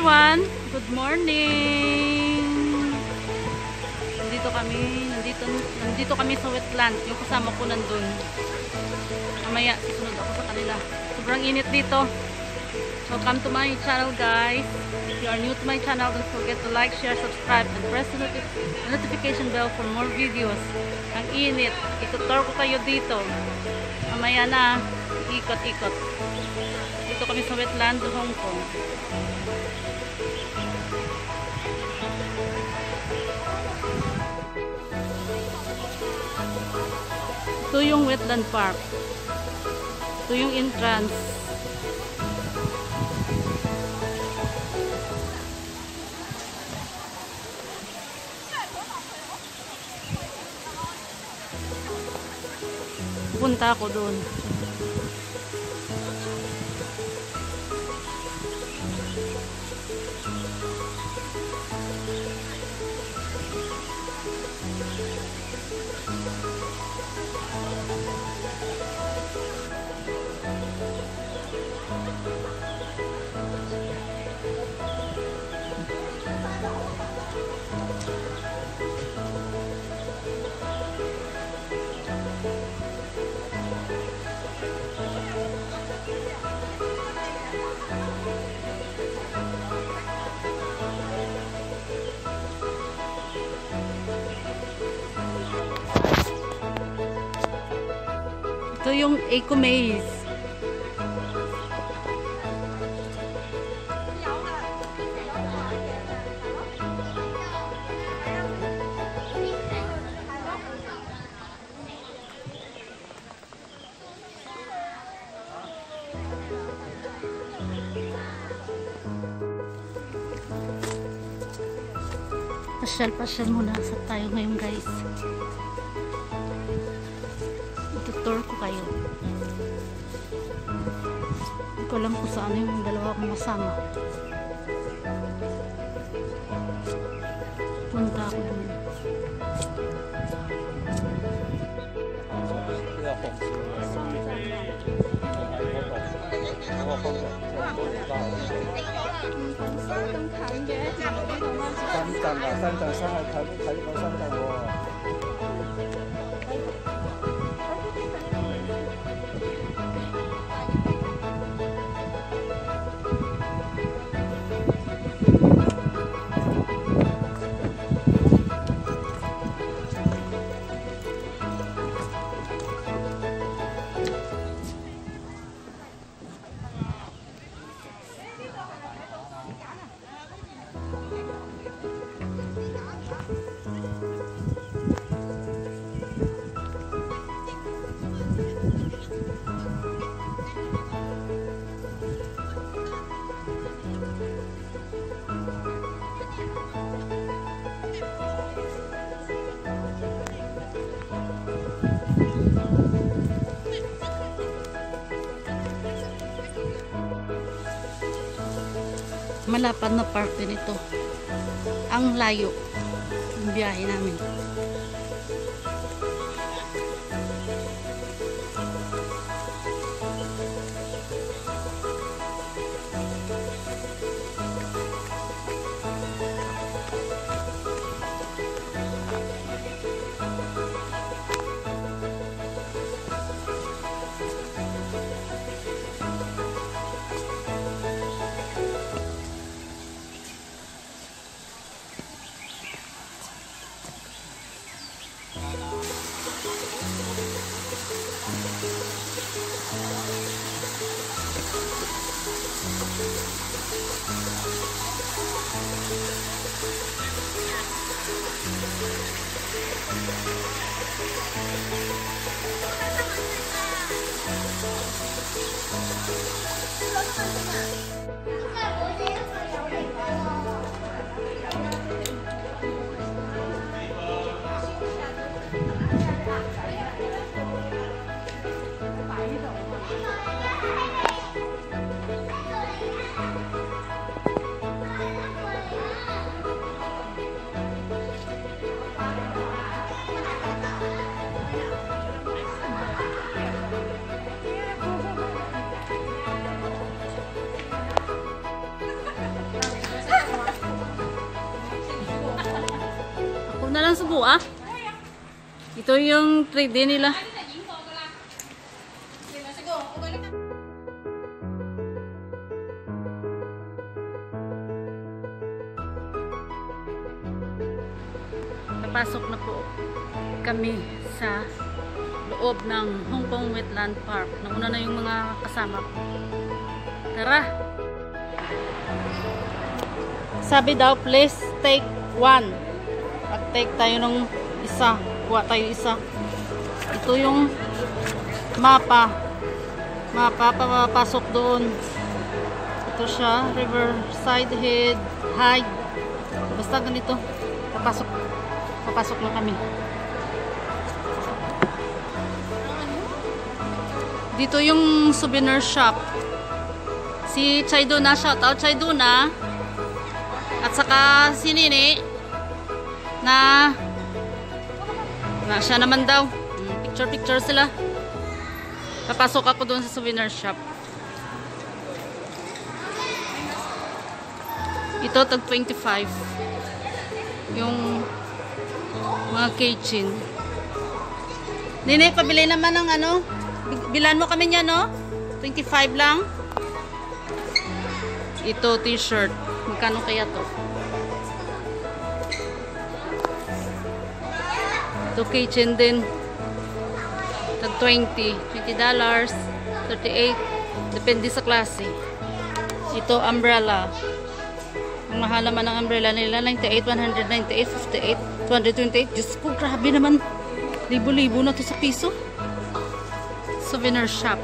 everyone! Good morning! Nandito kami sa wetland. Yung kasama ko nandun. Mamaya, susunod ako sa kanila. Sobrang init dito. Welcome to my channel, guys. If you are new to my channel, don't forget to like, share, subscribe, and press the notification bell for more videos. Ang init. Itutur ko kayo dito. Mamaya na, ikot-ikot. Dito kami sa wetland, Hong Kong. Ito yung wetland park. Ito yung entrance. Punta ako doon. Ito yung Eco Maze. Pasyal-pasyal muna sa tayo ngayon, guys. Itutur ko kayo. Hindi ko alam kung saan yung dalawa kong masama. Punta ako dun. Malapad na park din ito. Ang layo ng biyahe namin. Doon na lang sa buwa. Ito yung 3D nila. Napasok na po kami sa loob ng Hong Kong Wetland Park. Nauna na yung mga kasama ko. Tara! Sabi daw, please take one. Pag-take tayo ng isa. Kuha tayo isa. Ito yung mapa. Mapa, papasok doon. Ito siya, Riverside Head, High. Basta ganito. Papasok na kami. Dito yung souvenir shop. Si Chaiduna, shout out Chaiduna. At saka si Nini na siya naman daw. Picture sila. Papasok ako doon sa souvenir shop. Ito tag 25. Yung mga keychain. Nini, pabili naman ng ano. Bilan mo kami niya, no? 25 lang. Ito t-shirt. Magkano kaya to? Ito keychain din. Tag 20. $20. 38. Depende sa klase. Ito umbrella. Ang mahal naman ng umbrella nila. 98, 198, 58, 228. Diyos ko, grabe naman. Libo-libo na to sa piso. Souvenir shop.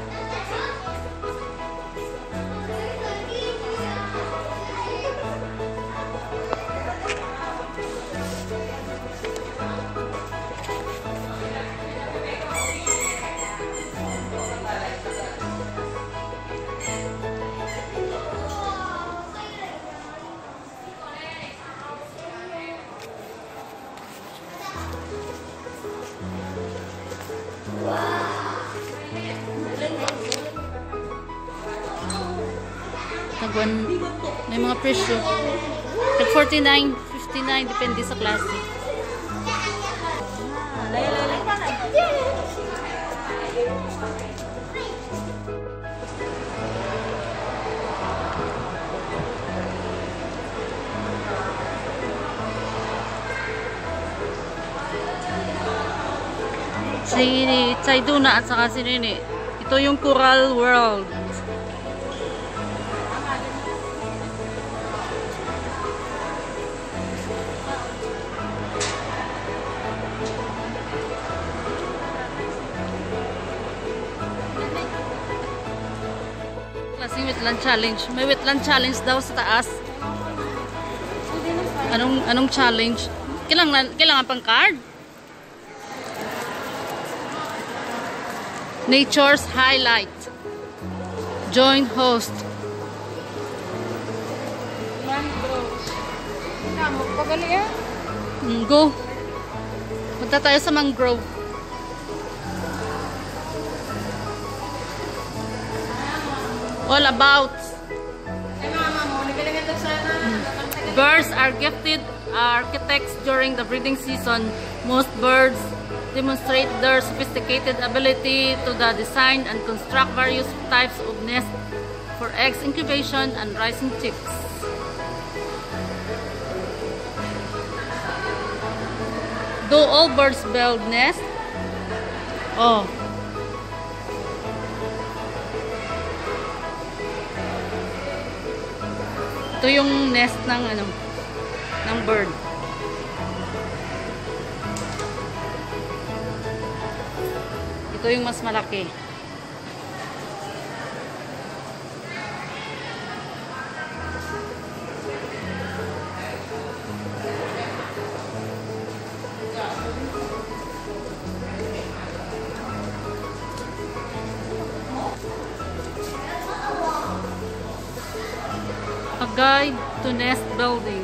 Tagwan, may mga presyo. Tag 49, 59, depende sa klase. Si Chaiduna at saka si Nini. Ito yung Coral World. Klaseng wetland challenge. May wetland challenge daw sa taas. Anong challenge? Kailangan pang card? Nature's highlight. Join host. Go. Punta tayo sa mangrove. All about. Birds are gifted architects during the breeding season. Most birds demonstrate their sophisticated ability to design and construct various types of nests for eggs incubation and rising chicks. Do all birds build nests? Oh. Ito yung nest ng bird. Ito yung mas malaki. A guide to nest building.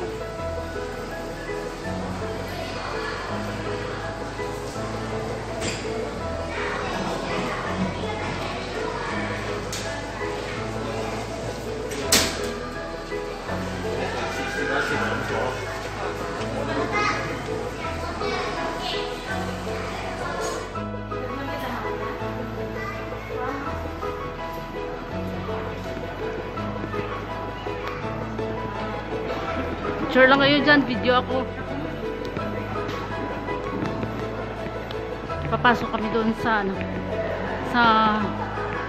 Picture lang kayo dyan, video ako. Papasok kami doon sa ano, sa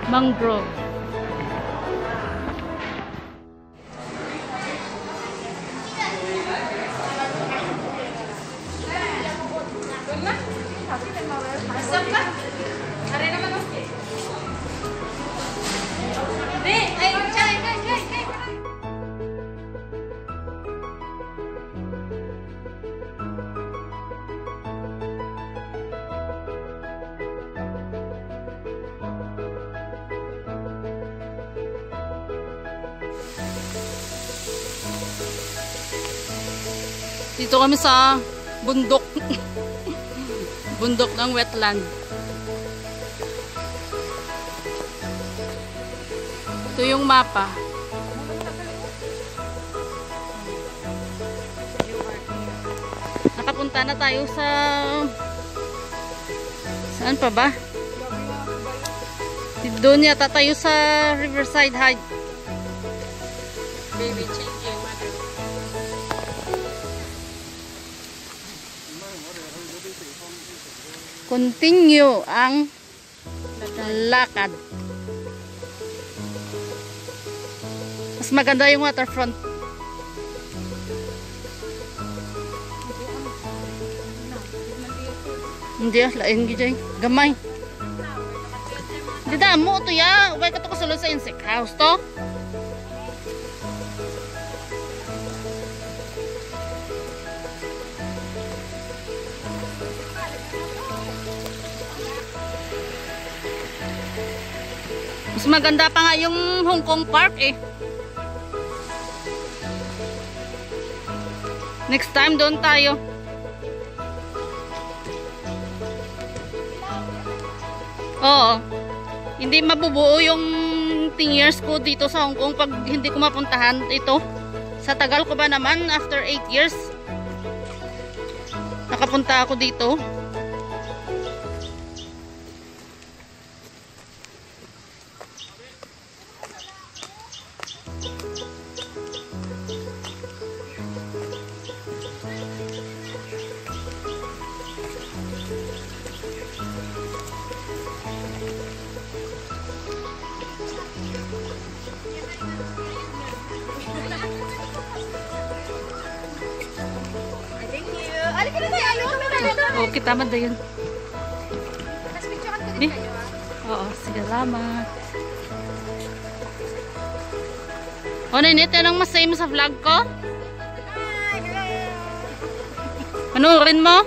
mangrove. Dito kami sa bundok. Bundok ng wetland. Ito yung mapa. Nakapunta na tayo sa... Saan pa ba? Doon yata tayo sa Riverside High. Baby, change your mother. Continue ang lakad. Mas maganda yung waterfront. Hindi lain gid gamay. Di damo to ya, way ka to kasulod sa insect house to. Mas maganda pa nga yung Hong Kong Park eh. Next time doon tayo. Oo. Hindi mabubuo yung 10 years ko dito sa Hong Kong pag hindi ko mapuntahan ito. Sa tagal ko ba naman, after 8 years, nakapunta ako dito. Okay, tama na yun. Oo, sige, salamat. O, Ninit, yan ang masay mo sa vlog ko? Panoorin mo?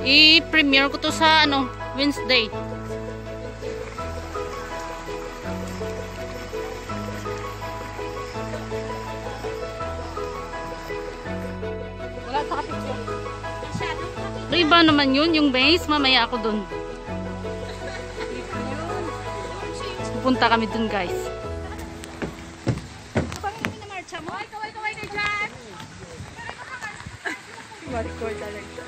I-premiere ko to sa ano, Wednesday. Wala sa kapityan. Iba naman yun, yung base, mamaya ako dun. Pupunta kami dun, guys. Kaway na dyan! Maricor talaga.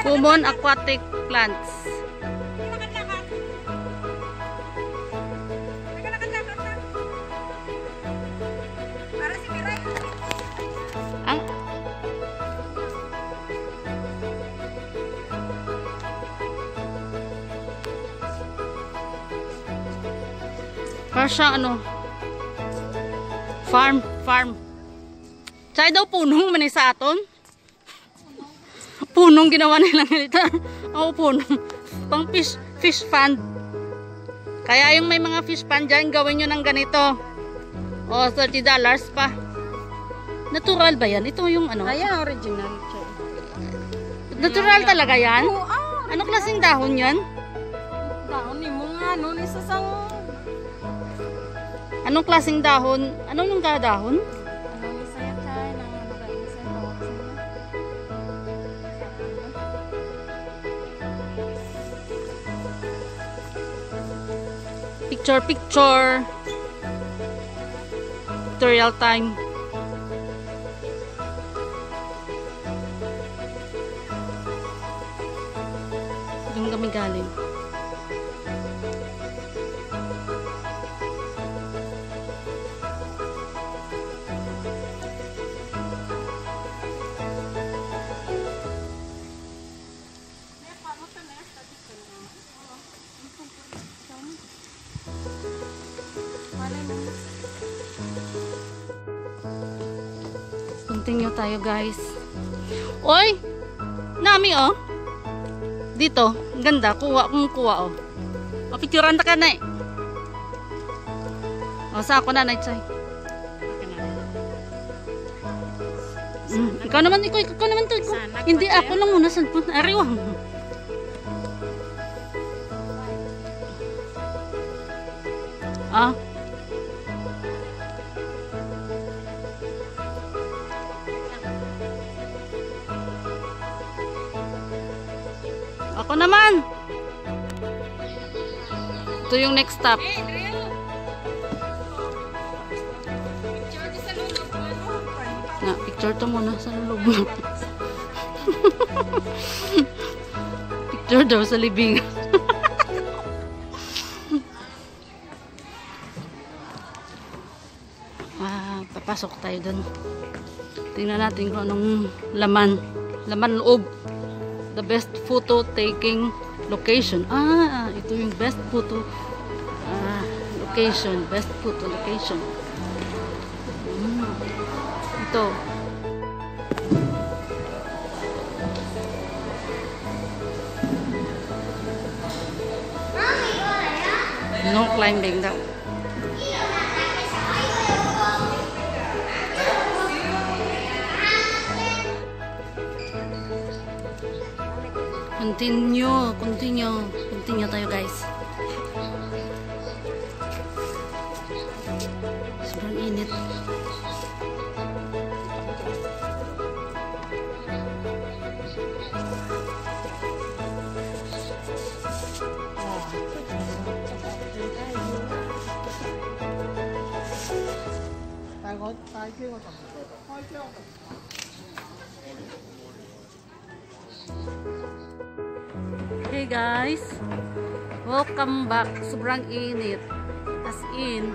Common aquatic plants. Ang para siyang ano, farm. Tsaka daw punong man sa aton. Punong ginawa nilang ganito. Oo, punong. Pang fish pond. Kaya yung may mga fish pond dyan, gawin nyo ng ganito. O, $30 pa. Natural ba yan? Ito yung ano? Ayan, original. Natural talaga yan? Oo, Ano klaseng dahon yan? dahon ni mo nga, no? Isa sang... Anong klaseng dahon? Ano yung dahon? Picture, picture. Tutorial time. Doon kami galing. Continue tayo guys. Oy! Nami oh. Dito, ang ganda. Kuha oh. O, picturean na ka na eh. O, sa ako na na Chay. Ikaw naman to. Hindi ako lang muna sa ariwang. Ah. Ako naman. Ito yung next stop. Na, picture to muna sa loob. Picture daw sa libing. Papasok tayo dun. Tingnan natin kung anong laman. Laman loob. The best photo taking location. Ito yung best photo location. Best photo location. Ito. No climbing daw. Continue tayo guys. Sobrang init. Hey guys, welcome back. Sobrang init, as in.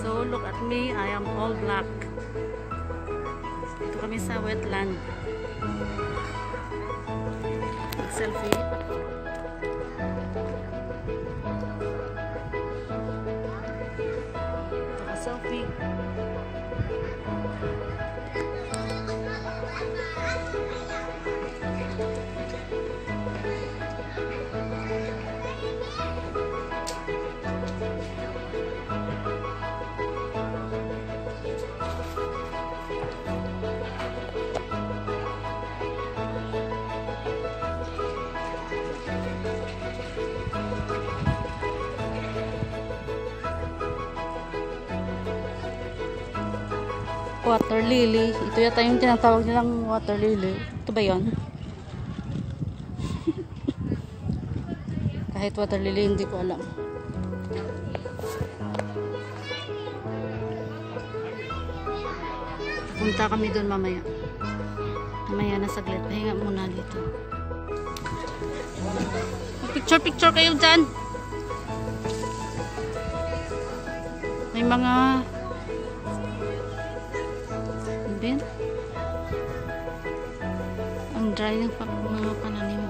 So look at me, I am all black. Dito kami sa wetland. Mag-selfie. Ito ka selfie. Water lily. Ito yata yung tinatawag nilang water lily. Ito ba yun? Kahit water lily, hindi ko alam. Punta kami doon mamaya. Mamaya na saglit. Pahinga muna dito. Picture kayo dyan. May mga din. Ang dry ng mga pananim.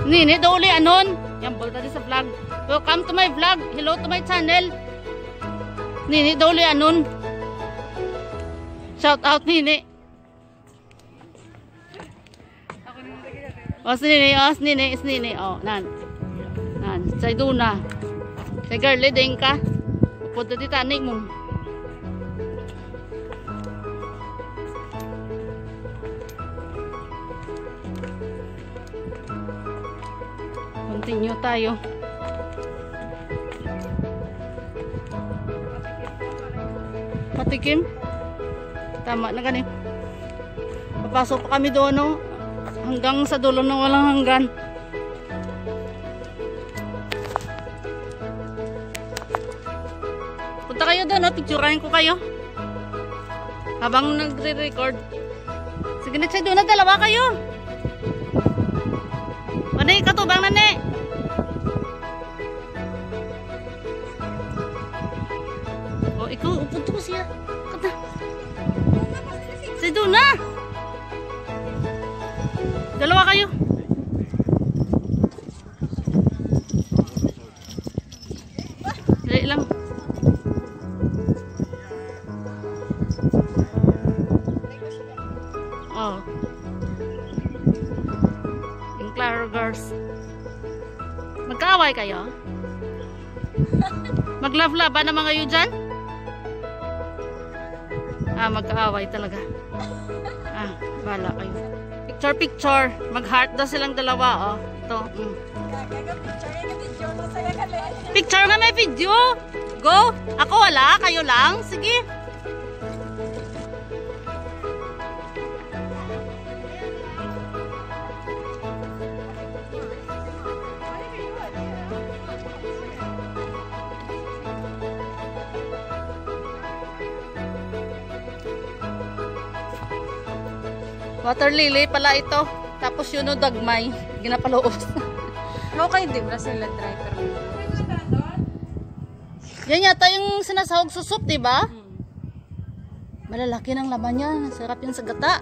Nini, daw uli anon. Yan, bolta din sa vlog. Welcome to my vlog. Hello to my channel. Nini, daw uli anon. Shout out, Nini. O, si Nini. O, nan. Sa iduna. Sa girly, din ka. Pupunta di tanik mo. Continue tayo. Patikim? Tama na gani. Papasok pa kami doon, no? Hanggang sa dulo na walang hanggan. Punta kayo doon, no? Picturean ko kayo. Habang nagre-record. Sige na, doon na dalawa kayo. Ano yung katubang na, ne? O, ikaw, upunto ko siya. Kata. Sige, doon na. Dalawa kayo. Dali lang. Oh. Yung Claro girls. Magkaaway kayo? Maglove-love naman kayo dyan? Magkaaway talaga. Bala kayo. Picture. Mag-heart daw silang dalawa, oh. Ito. Picture nga may video. Go. Ako wala, kayo lang. Sige. Water lily pala ito. Tapos yun o dagmay. Ginapaloos. Okay, di ba sila dry pero Yan yata yung sinasahog sa soup, diba? Malalaki ng laman niya. Sarap yung sa gata.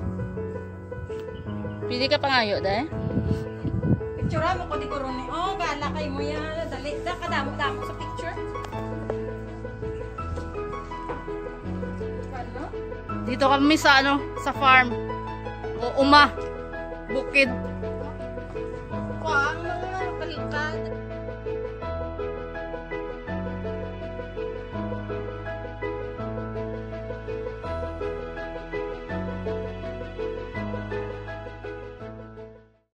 Pili ka pangayo, dahil? picture mo ko di ko ron. Oh, gala kay mo yan. Dali, kadamo-damo sa picture. Ano? Dito kami sa sa farm. O bukid.